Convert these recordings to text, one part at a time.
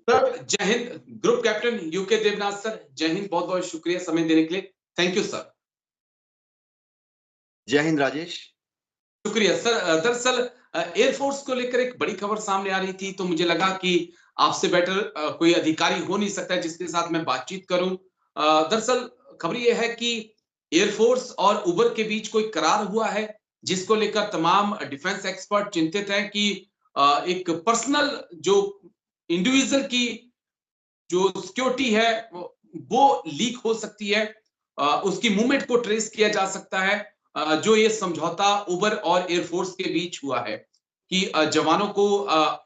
Sir जय Hind. Group captain UK Devnath sir, जय हिंद। बहुत बहुत शुक्रिया समय देने के लिए। Thank you sir. जय हिंद राजेश। शुक्रिया सर। दरअसल एयरफोर्स को लेकर एक बड़ी खबर सामने आ रही थी, तो मुझे लगा कि आपसे बेटर कोई अधिकारी हो नहीं सकता जिसके साथ मैं बातचीत करूं। दरअसल खबर यह है कि एयरफोर्स और उबर के बीच कोई करार हुआ है, जिसको लेकर तमाम डिफेंस एक्सपर्ट चिंतित हैं कि एक पर्सनल जो इंडिविजुअल की जो सिक्योरिटी है वो लीक हो सकती है। उसकी मूवमेंट को ट्रेस किया जा सकता है। जो ये समझौता उबर और एयरफोर्स के बीच हुआ है कि जवानों को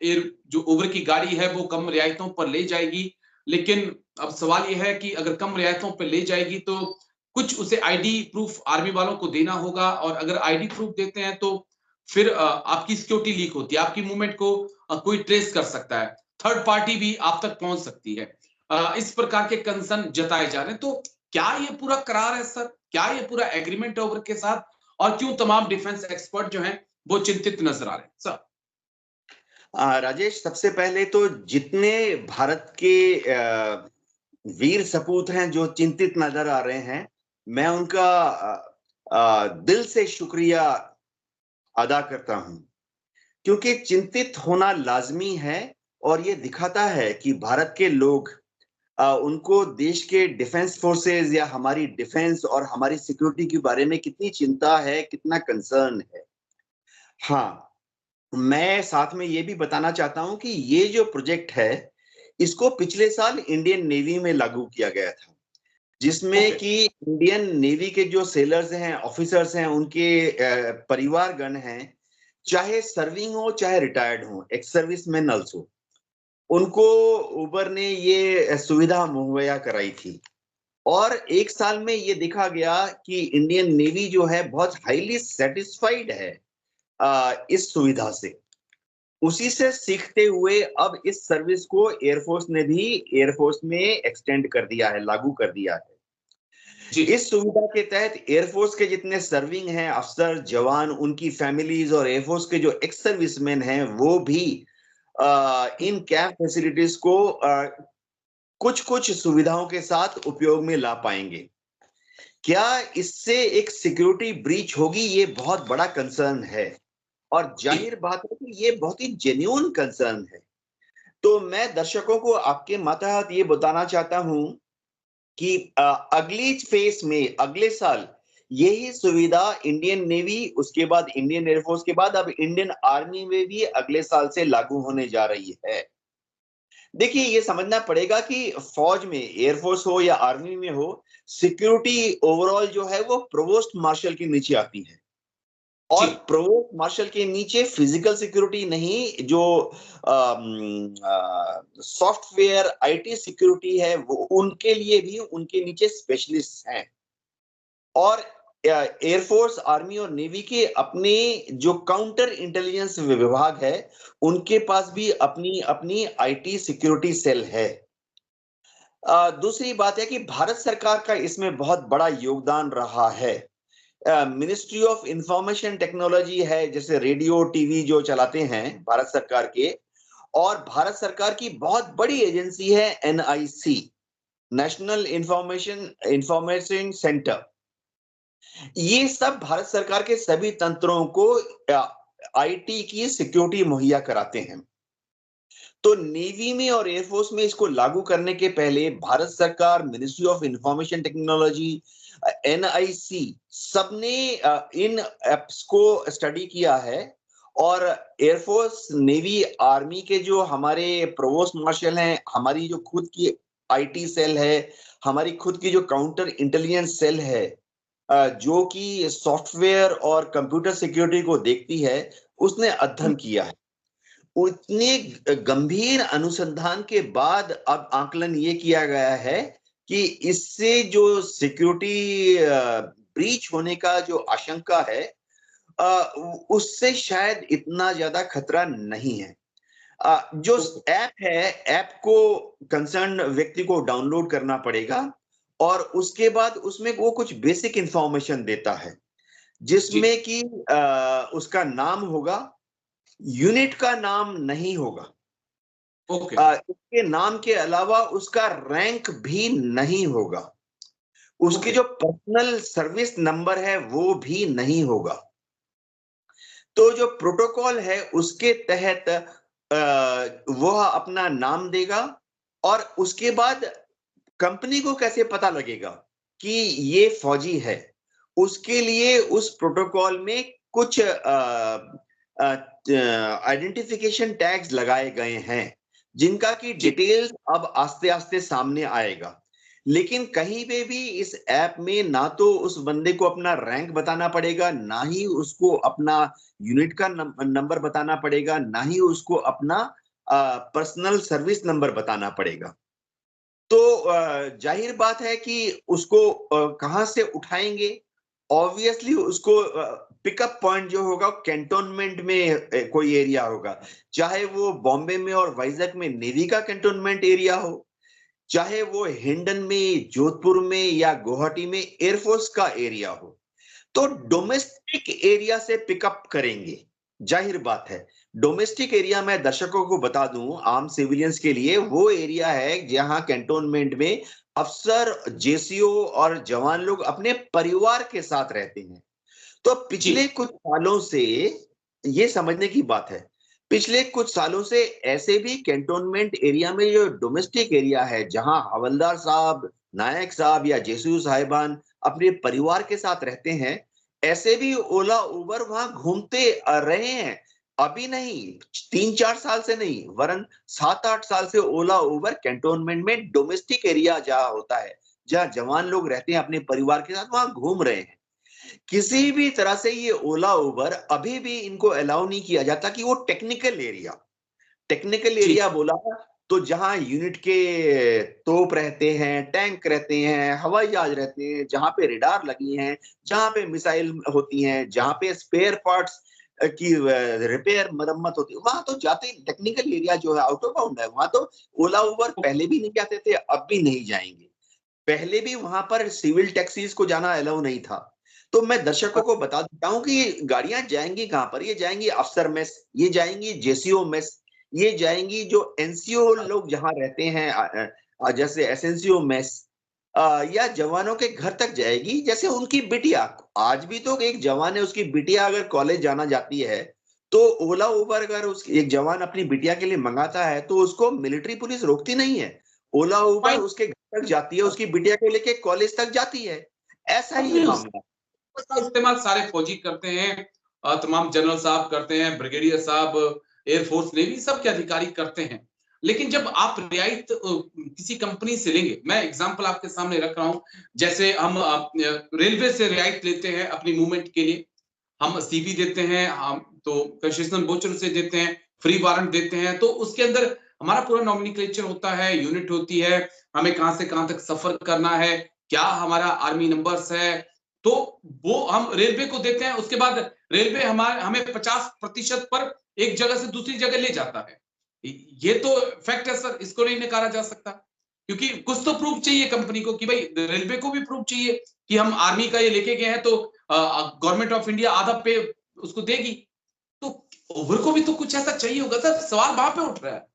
एयर जो उबर की गाड़ी है वो कम रियायतों पर ले जाएगी, लेकिन अब सवाल यह है कि अगर कम रियायतों पर ले जाएगी तो कुछ उसे आईडी प्रूफ आर्मी वालों को देना होगा, और अगर आईडी प्रूफ देते हैं तो फिर आपकी सिक्योरिटी लीक होती है, आपकी मूवमेंट को कोई ट्रेस कर सकता है, थर्ड पार्टी भी आप तक पहुंच सकती है। इस प्रकार के कंसर्न जताए जा रहे हैं। तो क्या ये पूरा करार है सर? क्या ये पूरा एग्रीमेंट है उबर के साथ? और क्यों तमाम डिफेंस एक्सपर्ट जो हैं वो चिंतित नजर आ रहे हैं सर? राजेश, सबसे पहले तो जितने भारत के वीर सपूत हैं जो चिंतित नजर आ रहे हैं, मैं उनका दिल से शुक्रिया अदा करता हूं, क्योंकि चिंतित होना लाजमी है। और ये दिखाता है कि भारत के लोग उनको देश के डिफेंस फोर्सेस या हमारी डिफेंस और हमारी सिक्योरिटी के बारे में कितनी चिंता है, कितना कंसर्न है। हाँ, मैं साथ में ये भी बताना चाहता हूं कि ये जो प्रोजेक्ट है, इसको पिछले साल इंडियन नेवी में लागू किया गया था, जिसमें कि इंडियन नेवी के जो सेलर्स हैं, ऑफिसर्स हैं, उनके परिवारगण हैं, चाहे सर्विंग हो चाहे रिटायर्ड हो, एक्स सर्विस मैनल्स हो, उनको उबर ने ये सुविधा मुहैया कराई थी। और एक साल में ये देखा गया कि इंडियन नेवी जो है बहुत हाईली सेटिस्फाइड है इस सुविधा से। उसी से सीखते हुए अब इस सर्विस को एयरफोर्स ने भी एयरफोर्स में एक्सटेंड कर दिया है, लागू कर दिया है। इस सुविधा के तहत एयरफोर्स के जितने सर्विंग हैं अफसर, जवान, उनकी फैमिलीज और एयरफोर्स के जो एक्स सर्विसमैन हैं, वो भी इन कैंप फैसिलिटीज को कुछ कुछ सुविधाओं के साथ उपयोग में ला पाएंगे। क्या इससे एक सिक्योरिटी ब्रीच होगी? ये बहुत बड़ा कंसर्न है, और जाहिर बात है कि ये बहुत ही जेन्युइन कंसर्न है। तो मैं दर्शकों को आपके मातहत ये बताना चाहता हूं कि अगली फेज में अगले साल यही सुविधा इंडियन नेवी, उसके बाद इंडियन एयरफोर्स के बाद अब इंडियन आर्मी में भी अगले साल से लागू होने जा रही है। देखिए, ये समझना पड़ेगा कि फौज में, एयरफोर्स हो या आर्मी में हो, सिक्योरिटी ओवरऑल जो है वो प्रोवोस्ट मार्शल के नीचे आती है। और प्रोवोस्ट मार्शल के नीचे फिजिकल सिक्योरिटी नहीं, जो सॉफ्टवेयर आईटी सिक्योरिटी है, वो उनके लिए भी उनके नीचे स्पेशलिस्ट हैं। और एयरफोर्स, आर्मी और नेवी के अपने जो काउंटर इंटेलिजेंस विभाग है, उनके पास भी अपनी अपनी आईटी सिक्योरिटी सेल है। दूसरी बात है कि भारत सरकार का इसमें बहुत बड़ा योगदान रहा है। मिनिस्ट्री ऑफ इंफॉर्मेशन टेक्नोलॉजी है, जैसे रेडियो टीवी जो चलाते हैं भारत सरकार के, और भारत सरकार की बहुत बड़ी एजेंसी है एनआईसी, नेशनल इंफॉर्मेशन सेंटर। ये सब भारत सरकार के सभी तंत्रों को आईटी की सिक्योरिटी मुहैया कराते हैं। तो नेवी में और एयरफोर्स में इसको लागू करने के पहले भारत सरकार, ministry of information technology, NIC, सबने इन एप्स को स्टडी किया है। और एयरफोर्स, नेवी, आर्मी के जो हमारे प्रोवोस्ट मार्शल हैं, हमारी जो खुद की आईटी सेल है, हमारी खुद की जो काउंटर इंटेलिजेंस सेल है, जो कि सॉफ्टवेयर और कंप्यूटर सिक्योरिटी को देखती है, उसने अध्ययन किया है। उतने गंभीर अनुसंधान के बाद अब आकलन ये किया गया है कि इससे जो सिक्योरिटी ब्रीच होने का जो आशंका है, उससे शायद इतना ज्यादा खतरा नहीं है। जो ऐप है, ऐप को कंसर्न व्यक्ति को डाउनलोड करना पड़ेगा, और उसके बाद उसमें वो कुछ बेसिक इंफॉर्मेशन देता है, जिसमें कि उसका नाम होगा, यूनिट का नाम नहीं होगा। ओके। उसके नाम के अलावा उसका रैंक भी नहीं होगा, उसकी ओके। जो पर्सनल सर्विस नंबर है वो भी नहीं होगा। तो जो प्रोटोकॉल है उसके तहत वह अपना नाम देगा, और उसके बाद कंपनी को कैसे पता लगेगा कि ये फौजी है? उसके लिए उस प्रोटोकॉल में कुछ आइडेंटिफिकेशन टैग्स लगाए गए हैं, जिनका की जी। डिटेल्स अब आस्ते आस्ते सामने आएगा। लेकिन कहीं पे भी इस ऐप में ना तो उस बंदे को अपना रैंक बताना पड़ेगा, ना ही उसको अपना यूनिट का नंबर बताना पड़ेगा, ना ही उसको अपना पर्सनल सर्विस नंबर बताना पड़ेगा। तो जाहिर बात है कि उसको कहाँ से उठाएंगे? ऑब्वियसली उसको पिकअप पॉइंट जो होगा कैंटोनमेंट में कोई एरिया होगा, चाहे वो बॉम्बे में और वाइजैक में नेवी का कैंटोनमेंट एरिया हो, चाहे वो हिंडन में, जोधपुर में या गुवाहाटी में एयरफोर्स का एरिया हो। तो डोमेस्टिक एरिया से पिकअप करेंगे, जाहिर बात है। डोमेस्टिक एरिया मैं दर्शकों को बता दूं, आम सिविलियंस के लिए, वो एरिया है जहां कैंटोनमेंट में अफसर, जेसीओ और जवान लोग अपने परिवार के साथ रहते हैं। तो जी। पिछले कुछ सालों से, ये समझने की बात है, पिछले कुछ सालों से ऐसे भी कैंटोनमेंट एरिया में जो डोमेस्टिक एरिया है, जहां हवलदार साहब, नायक साहब या जेसीयू साहिबान अपने परिवार के साथ रहते हैं, ऐसे भी ओला उबर वहां घूमते रहे हैं। अभी नहीं, 3-4 साल से नहीं, वरन 7-8 साल से ओला उबर कैंटोनमेंट में डोमेस्टिक एरिया जहां होता है, जहां जवान लोग रहते हैं अपने परिवार के साथ, वहां घूम रहे हैं। किसी भी तरह से ये ओला उबर अभी भी इनको अलाउ नहीं किया जाता कि वो टेक्निकल जी। एरिया बोला तो जहां यूनिट के तोप रहते हैं, टैंक रहते हैं, हवाई जहाज रहते हैं, जहां पे रेडार लगी हैं, जहां पे मिसाइल होती हैं, जहां पे स्पेयर पार्ट्स की रिपेयर मरम्मत होती है, वहां तो जाते ही टेक्निकल एरिया जो है आउट ऑफ बाउंड है, वहां तो ओला उबर पहले भी नहीं जाते थे, अब भी नहीं जाएंगे। पहले भी वहां पर सिविल टैक्सीज को जाना अलाउ नहीं था। तो मैं दर्शकों को बता देता हूं कि ये गाड़ियां जाएंगी कहां पर? ये जाएंगी अफसर मेस, ये जाएंगी जेसीओ मेस, ये जाएंगी जो एनसीओ लोग जहां रहते हैं, जैसे एसएनसीओ मेस, या जवानों के घर तक जाएगी, जैसे उनकी बिटिया। आज भी तो एक जवान है, उसकी बिटिया अगर कॉलेज जाना जाती है, तो ओला उबर अगर उस एक जवान अपनी बिटिया के लिए मंगाता है, तो उसको मिलिट्री पुलिस रोकती नहीं है। ओला उबर फाइन। उसके घर तक जाती है, उसकी बिटिया को लेके कॉलेज तक जाती है। ऐसा ही ये कंटिन्यूस मामला। का इस्तेमाल सारे फौजी करते हैं, तमाम जनरल साहब करते हैं, ब्रिगेडियर साहब, एयरफोर्स, नेवी, सब के अधिकारी करते हैं। लेकिन जब आप रियायत किसी कंपनी से लेंगे, मैं एग्जांपल आपके सामने रख रहा हूं, जैसे हम रेलवे से रियायत लेते हैं अपनी मूवमेंट के लिए, हम सीवी देते हैं, हम तो कंसेशनल वोचर से देते हैं, फ्री वारंट देते हैं, तो उसके अंदर हमारा पूरा नॉमिनक्लेचर होता है, यूनिट होती है, हमें कहां से कहां तक सफर करना है, क्या हमारा आर्मी नंबर्स है, तो वो हम रेलवे को देते हैं। उसके बाद रेलवे हमारे हमें 50% पर एक जगह से दूसरी जगह ले जाता है। ये तो फैक्ट है सर, इसको नहीं नकारा जा सकता, क्योंकि कुछ तो प्रूफ चाहिए कंपनी को कि भाई, रेलवे को भी प्रूफ चाहिए कि हम आर्मी का ये लेके गए हैं, तो गवर्नमेंट ऑफ इंडिया आधा पे उसको देगी। तो ओवर को भी तो कुछ ऐसा चाहिए होगा सर, सवाल वहां पे उठ रहा है।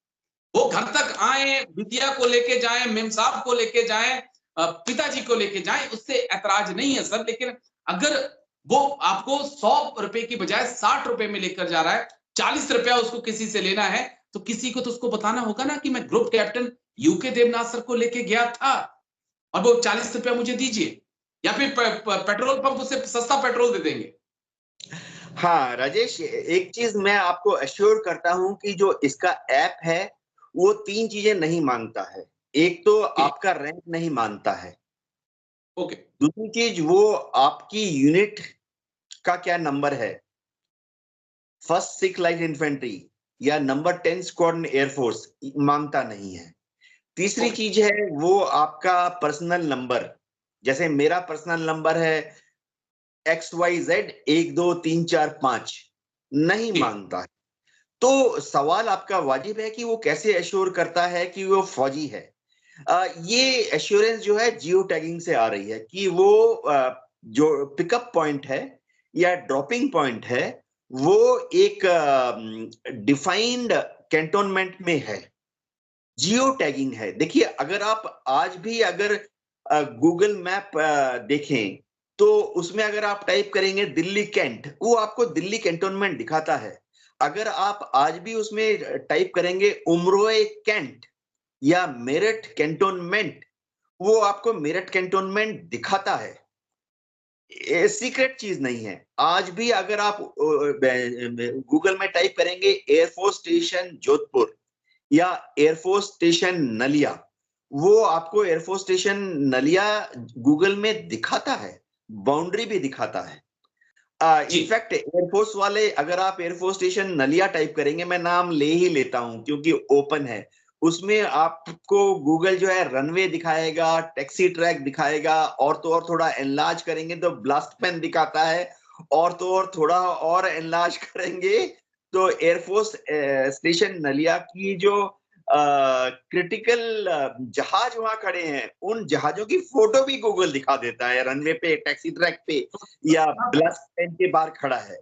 वो घर तक आए, बिटिया को लेके जाएं, मेम साहब को लेके जाएं, पिताजी को लेके जाएं, उससे ऐतराज नहीं है सर, लेकिन अगर वो आपको 100 रुपए की बजाय 60 रुपए में लेकर जा रहा है, 40 रुपया उसको किसी से लेना है, तो किसी को तो उसको बताना होगा ना कि मैं group captain UK Devnath sir को लेके गया था, और वो 40 रुपया मुझे दीजिए, या फिर पेट्रोल पंप उसे सस्ता पेट्रोल दे देंगे। हाँ राजेश, एक चीज मैं आपको अश्योर करता हूं कि जो इसका ऐप है वो 3 चीजें नहीं मांगता है। एक तो ओके। आपका रैंक नहीं मांगता है, ओके। दूसरी चीज वो आपकी यूनिट का क्या नंबर है, फर्स्ट सिख लाइट इन्फेंट्री या नंबर 10 स्क्वाड्रन एयरफोर्स, मांगता नहीं है। तीसरी ओके। चीज है वो आपका पर्सनल नंबर, जैसे मेरा पर्सनल नंबर है XYZ 1 2 3 4 5, नहीं जी। मांगता है। तो सवाल आपका वाजिब है कि वो कैसे एश्योर करता है कि वो फौजी है। ये एश्योरेंस जो है जियो टैगिंग से आ रही है कि वो जो पिकअप पॉइंट है या ड्रॉपिंग पॉइंट है, वो एक डिफाइंड कैंटोनमेंट में है। जियो टैगिंग है। देखिए, अगर आप आज भी अगर गूगल मैप देखें, तो उसमें अगर आप टाइप करेंगे दिल्ली कैंट, वो आपको दिल्ली कैंटोनमेंट दिखाता है। अगर आप आज भी उसमें टाइप करेंगे उमरोए कैंट या मेरठ कैंटोनमेंट, वो आपको मेरठ कैंटोनमेंट दिखाता है। ये सीक्रेट चीज नहीं है। आज भी अगर आप गूगल में टाइप करेंगे एयरफोर्स स्टेशन जोधपुर या एयरफोर्स स्टेशन नलिया, वो आपको एयरफोर्स स्टेशन नलिया गूगल में दिखाता है, बाउंड्री भी दिखाता है। जी। इनफैक्ट एयरफोर्स वाले, अगर आप एयरफोर्स स्टेशन नलिया टाइप करेंगे, मैं नाम ले ही लेता हूं क्योंकि ओपन है, उसमें आपको गूगल जो है रनवे दिखाएगा, टैक्सी ट्रैक दिखाएगा, और तो और थोड़ा एनलार्ज करेंगे तो ब्लास्ट पैन दिखाता है, और तो और थोड़ा और एनलार्ज करेंगे तो एयरफोर्स स्टेशन नलिया की जो क्रिटिकल जहाज वहां खड़े हैं, उन जहाजों की फोटो भी गूगल दिखा देता है, रनवे पे, टैक्सी ट्रैक पे या ब्लास्ट पैन के बाहर खड़ा है।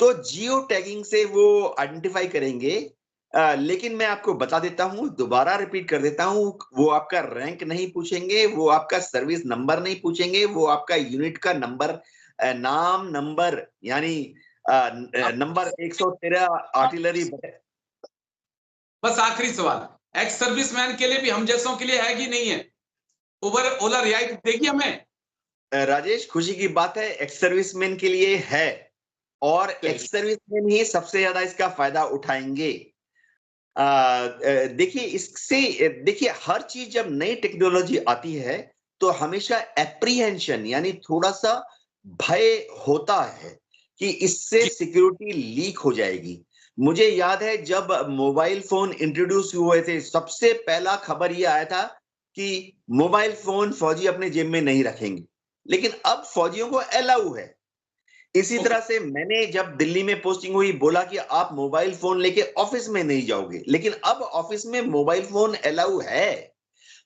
तो जियो टैगिंग से वो आइडेंटिफाई करेंगे। लेकिन मैं आपको बता देता हूं, दोबारा रिपीट कर देता हूं, वो आपका रैंक नहीं पूछेंगे, वो आपका सर्विस नंबर नहीं पूछेंगे, वो आपका यूनिट का नंबर, नाम, नंबर, यानी नंबर 113 आर्टिलरी। बस आखिरी सवाल, एक्स सर्विसमैन के लिए भी हम जैसों के लिए है कि नहीं है? उबर ओला रियायत देगी हमें? राजेश, खुशी की बात है, एक्स सर्विसमैन के लिए है, और चलिए। एक्स सर्विसमैन ही सबसे ज्यादा इसका फायदा उठाएंगे। देखिए, इससे देखिए, हर चीज जब नई टेक्नोलॉजी आती है तो हमेशा एप्रीहेंशन यानी थोड़ा सा भय होता है कि इससे जी। सिक्योरिटी लीक हो जाएगी। मुझे याद है जब मोबाइल फोन इंट्रोड्यूस हुए थे, सबसे पहला खबर ये आया था कि मोबाइल फोन फौजी अपने जेब में नहीं रखेंगे, लेकिन अब फौजियों को अलाउ है। इसी ओके। तरह से मैंने जब दिल्ली में पोस्टिंग हुई, बोला कि आप मोबाइल फोन लेके ऑफिस में नहीं जाओगे, लेकिन अब ऑफिस में मोबाइल फोन अलाउ है।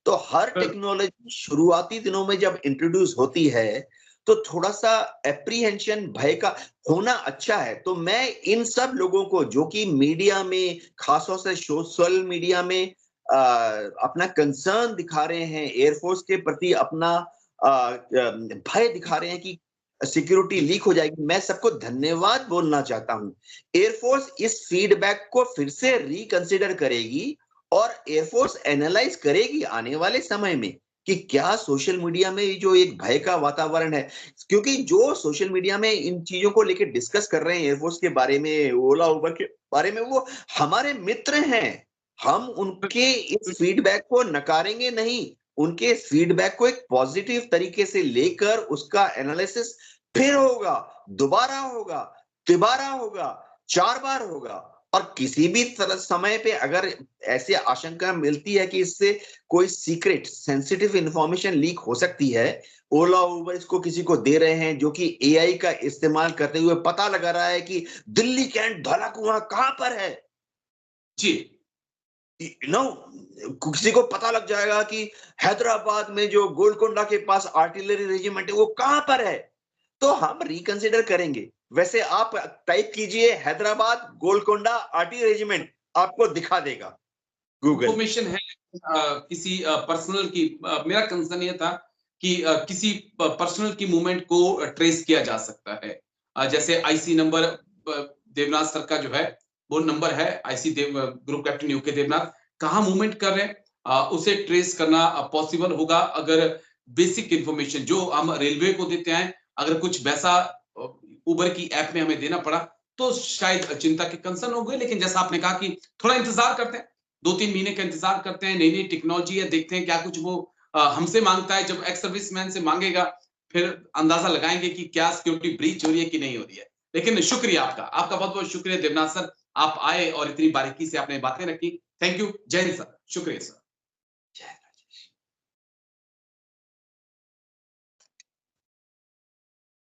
तो हर टेक्नोलॉजी शुरुआती दिनों में जब इंट्रोड्यूस होती है तो थोड़ा सा एप्रीहेंशन, भय का होना अच्छा है। तो मैं इन सब लोगों को जो कि मीडिया में, खासतौर से सोशल मीडिया में अपना कंसर्न दिखा रहे हैं, एयरफोर्स के प्रति अपना भय दिखा रहे हैं कि सिक्योरिटी जी। लीक हो जाएगी, मैं सबको धन्यवाद बोलना चाहता हूं। एयरफोर्स इस फीडबैक को फिर से रिकंसिडर करेगी और एयरफोर्स एनालाइज करेगी आने वाले समय में कि क्या सोशल मीडिया में जो एक भय का वातावरण है, क्योंकि जो सोशल मीडिया में इन चीजों को लेकर डिस्कस कर रहे हैं एयरफोर्स के बारे में, ओला उबर के बारे में, वो हमारे मित्र हैं। हम उनके इस फीडबैक को नकारेंगे नहीं, उनके इस फीडबैक को एक पॉजिटिव तरीके से लेकर उसका एनालिसिस फिर होगा, दोबारा होगा, तिबारा होगा, 4 बार होगा। और किसी भी तरह समय पे अगर ऐसी आशंका मिलती है कि इससे कोई सीक्रेट सेंसिटिव इंफॉर्मेशन लीक हो सकती है, ओला उबर इसको किसी को दे रहे हैं जो कि एआई का इस्तेमाल करते हुए पता लगा रहा है कि दिल्ली कैंट धौला कुआं कहां पर है, जी। नो, किसी को पता लग जाएगा कि हैदराबाद में जो गोलकोंडा के पास आर्टिलरी रेजिमेंट है वो कहां पर है, तो हम रिकंसिडर करेंगे। वैसे आप टाइप कीजिए हैदराबाद गोलकोंडा आर्टिलरी रेजिमेंट, आपको दिखा देगा गूगल। इंफॉर्मेशन है किसी पर्सनल की, मेरा कंसर्न ये था कि किसी पर्सनल की मूवमेंट को ट्रेस किया जा सकता है। जैसे आईसी नंबर देवनाथ सर का जो है वो नंबर है, आईसी देव ग्रुप कैप्टन यूके देवनाथ कहाँ मूवमेंट कर रहे हैं, उसे ट्रेस करना पॉसिबल होगा अगर बेसिक इंफॉर्मेशन जो हम रेलवे को देते हैं, अगर कुछ वैसा उबर की ऐप में हमें देना पड़ा तो शायद चिंता के कंसर्न हो गए। लेकिन जैसा आपने कहा कि थोड़ा इंतजार करते हैं, 2-3 महीने का इंतजार करते हैं, नई-नई टेक्नोलॉजी है, देखते हैं क्या कुछ वो हमसे माँगता है, जब एक्स सर्विसमैन से माँगेगा, फिर अंदाज़ा लगाएँगे कि क्या सिक्योरिटी ब्रीच हो रही है कि नहीं हो रही है। लेकिन शुक्रिया आपका, आपका बहुत-बहुत शुक्रिया देवनाथ सर, आप आए और इतनी बारीकी से आपने बातें रखी। थैंक यू, जय हिंद सर, शुक्रिया सर।